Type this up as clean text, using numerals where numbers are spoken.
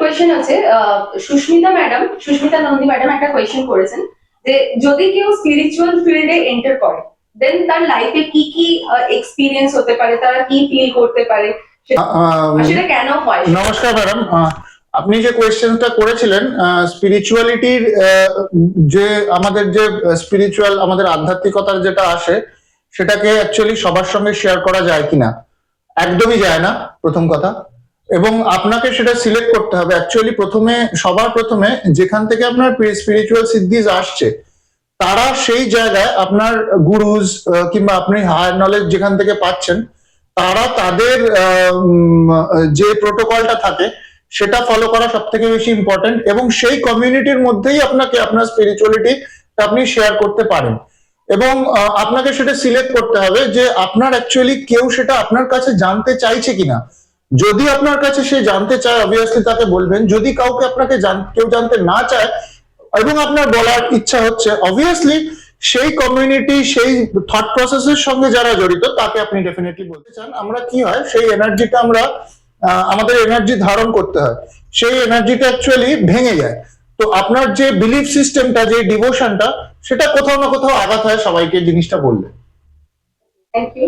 Question আছে, Susmita Nandi madam একটা question করেছেন যে যদি কেউ স্পিরিচুয়াল ফিল্ডে এন্টার করে দেন তার লাইফে কি কি এক্সপিরিয়েন্স হতে পারে, তারা কি ফিল করতে পারে, সেটা কেন হয়? নমস্কার ম্যাডাম, আপনি যে কোয়েশ্চেনটা করেছিলেন স্পিরিচুয়ালিটির যে আমাদের যে স্পিরিচুয়াল আমাদের আধ্যাত্মিকতার যেটা আসে সেটাকে অ্যাকচুয়ালি সবার সঙ্গে শেয়ার করা যায় কিনা, একদমই যায় না প্রথম কথা। এবং আপনাকে সেটা সিলেক্ট করতে হবে। অ্যাকচুয়ালি সবার প্রথমে যেখান থেকে আপনার স্পিরিচুয়াল সিদ্ধিজ আসছে তারা সেই জায়গায় আপনার গুরুজ কিংবা আপনি হায়ার নলেজ যেখান থেকে পাচ্ছেন তারা তাদের যে প্রোটোকলটা থাকে সেটা ফলো করা সব থেকে বেশি ইম্পর্টেন্ট, এবং সেই কমিউনিটির মধ্যেই আপনাকে আপনার স্পিরিচুয়ালিটি আপনি শেয়ার করতে পারেন। এবং আপনাকে সেটা সিলেক্ট করতে হবে যে আপনার অ্যাকচুয়ালি কেউ সেটা আপনার কাছে জানতে চাইছে কিনা। যদি আপনার কাছে সে জানতে চায় অবভিয়াসলি তাকে বলবেন। যদি কাউকে আপনাকে কেউ জানতে না চায় এবং আপনার বলার ইচ্ছা হচ্ছে, অবভিয়াসলি সেই কমিউনিটি সেই থট প্রসেসের সঙ্গে যারা জড়িত তাকে আপনি ডেফিনেটলি বলতে চান। আমরা কি হয় সেই এনার্জিটা আমরা আমাদের এনার্জি ধারণ করতে হয়, সেই এনার্জিটা অ্যাকচুয়ালি ভেঙে যায়। তো আপনার যে বিলিফ সিস্টেমটা, যে ডিভোশনটা, সেটা কোথাও না কোথাও আঘাত হয় সবাইকে জিনিসটা বললে। Thank you.